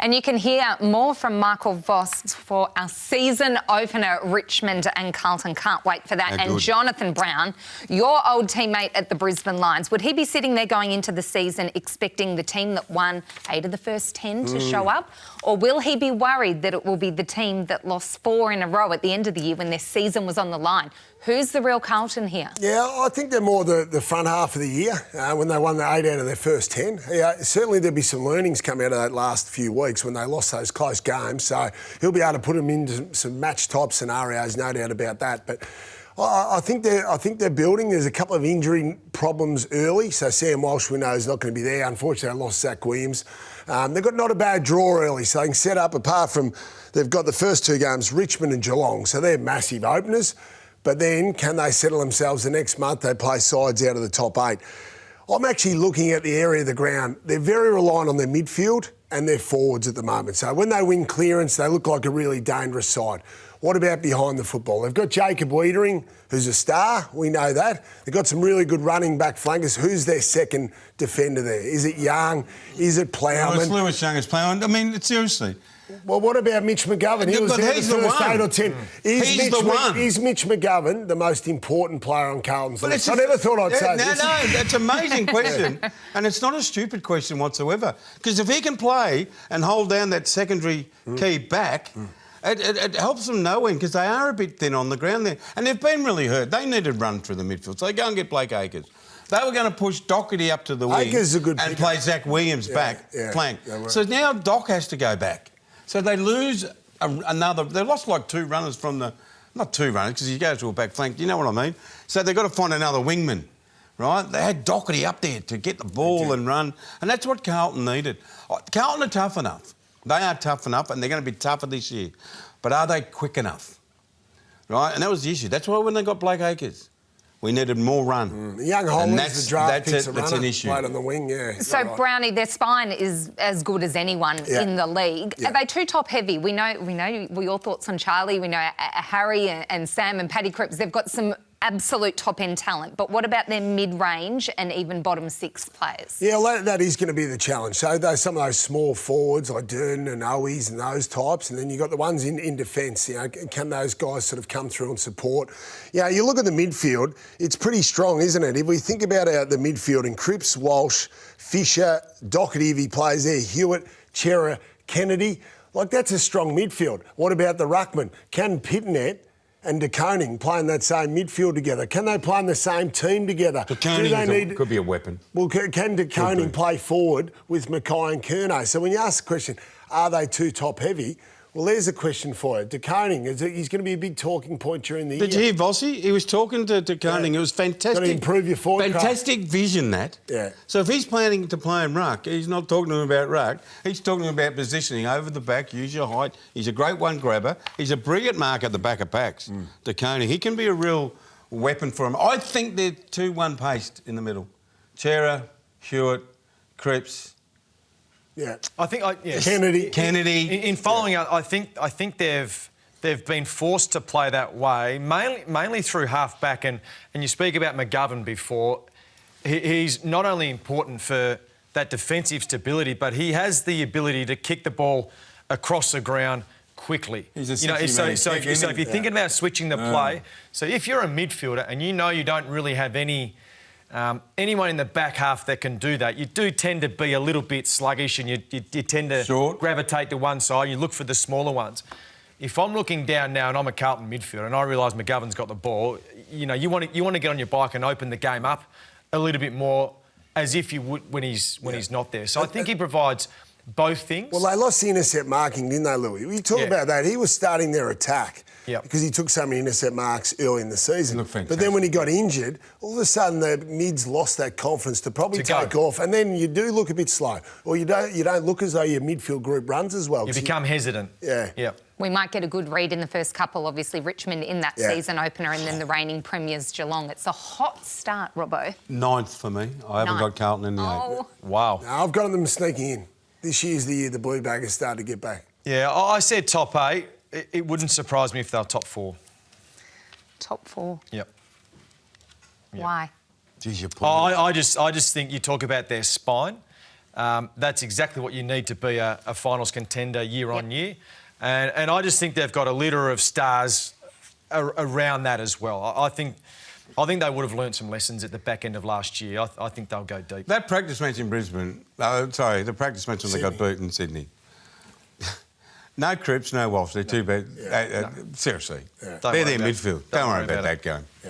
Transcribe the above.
And you can hear more from Michael Voss for our season opener, Richmond and Carlton. Can't wait for that. And Jonathan Brown, your old teammate at the Brisbane Lions, would he be sitting there going into the season expecting the team that won 8 of the first 10 to show up? Or will he be worried that it will be the team that lost 4 in a row at the end of the year when their season was on the line? Who's the real Carlton here? Yeah, I think they're more the front half of the year when they won the 8 out of their first 10. Yeah, certainly there'll be some learnings come out of that last few weeks when they lost those close games. So he'll be able to put them into some match-type scenarios, no doubt about that. But I think they're building. There's a couple of injury problems early. So Sam Walsh, we know, is not going to be there. Unfortunately, they lost Zach Williams. They've got not a bad draw early, so they can set up, apart from they've got the first 2 games, Richmond and Geelong. So they're massive openers. But then, can they settle themselves the next month? They play sides out of the top 8. I'm actually looking at the area of the ground. They're very reliant on their midfield and their forwards at the moment. So when they win clearance, they look like a really dangerous side. What about behind the football? They've got Jacob Wiedering, who's a star. We know that. They've got some really good running back flankers. Who's their second defender there? Is it Young? Is it Plowman? No, it's Lewis Young. It's Plowman. I mean, seriously. Well, what about Mitch McGovern? He was there the first 8 or 10. He's the one. Is Mitch McGovern the most important player on Carlton's list? I never thought I'd say this. No, that's an amazing question. And it's not a stupid question whatsoever. Because if he can play and hold down that secondary key back, it helps them know him, because they are a bit thin on the ground there. And they've been really hurt. They need to run through the midfield. So they go and get Blake Acres. They were going to push Doherty up to the wing and play Zach Williams back flank. So now Doc has to go back. So they lose another... They lost like 2 runners from the... Not 2 runners, because he goes to a back flank. Do you know what I mean? So they've got to find another wingman, right? They had Doherty up there to get the ball and run, and that's what Carlton needed. Carlton are tough enough. They are tough enough, and they're going to be tougher this year. But are they quick enough? Right? And that was the issue. That's why when they got Blake Acres, we needed more run. Young Holland's the draft pick's a runner. That's an issue. Played on the wing, So, right. Brownie, their spine is as good as anyone in the league. Are they too top-heavy? We know your thoughts on Charlie. We know Harry and Sam and Paddy Cripps. They've got some absolute top-end talent. But what about their mid-range and even bottom 6 players? Yeah, well, that is going to be the challenge. So some of those small forwards like Durden and Owies and those types, and then you've got the ones in defence. You know, can those guys sort of come through and support? Yeah, you look at the midfield, it's pretty strong, isn't it? If we think about the midfield in Cripps, Walsh, Fisher, Doherty if he plays there, Hewitt, Chera, Kennedy, like that's a strong midfield. What about the ruckman? Can Pitnet and De Koning play in that same midfield together? Can they play in the same team together? De Koning could be a weapon. Well, can De Koning play forward with Mackay and Curnow? So when you ask the question, are they too top-heavy? Well, there's a question for you. De Koning, he's going to be a big talking point during the year. Did you hear Vossy? He was talking to De Koning. It was fantastic. Got to improve your forward. Fantastic vision, that. Yeah. So if he's planning to play in ruck, he's not talking to him about ruck. He's talking to him about positioning over the back, use your height. He's a great one grabber. He's a brilliant mark at the back of packs, De Koning. He can be a real weapon for him. I think they're 2-1 paced in the middle. Chera, Hewitt, Cripps. Yeah, I think Kennedy. In following up, I think they've been forced to play that way, mainly through half back. And you speak about McGovern before. He's not only important for that defensive stability, but he has the ability to kick the ball across the ground quickly. He's a so if you're thinking about switching the play, so if you're a midfielder and you know you don't really have anyone in the back half that can do that, you do tend to be a little bit sluggish, and you tend to gravitate to one side. You look for the smaller ones. If I'm looking down now and I'm a Carlton midfielder and I realise McGovern's got the ball, you know, you want to get on your bike and open the game up a little bit more, as if you would when he's not there. So I think he provides both things. Well, they lost the intercept marking, didn't they, Louis? We talk about that. He was starting their attack. Because he took so many intercept marks early in the season. But then when he got injured, all of a sudden the mids lost that confidence to probably take off, and then you do look a bit slow, or you don't look as though your midfield group runs as well. You become hesitant. Yeah. We might get a good read in the first couple, obviously Richmond in that season opener, and then the reigning premiers Geelong. It's a hot start, Robbo. 9th for me. I haven't got Carlton in the 8th. Wow. No, I've got them sneaking in. This year's the year the Blue Baggers start to get back. Yeah, I said top 8. It wouldn't surprise me if they were top 4. Top 4? Yep. Why? Geez, I just think you talk about their spine. That's exactly what you need to be a finals contender year on year. And I just think they've got a litter of stars around that as well. I think they would have learnt some lessons at the back end of last year. I think they'll go deep. That practice match in Brisbane, the practice match when they got beaten in Sydney. No Cripps, no Wolves. They're too bad. Seriously. Yeah. They're their midfield. Don't worry about that game. Yeah.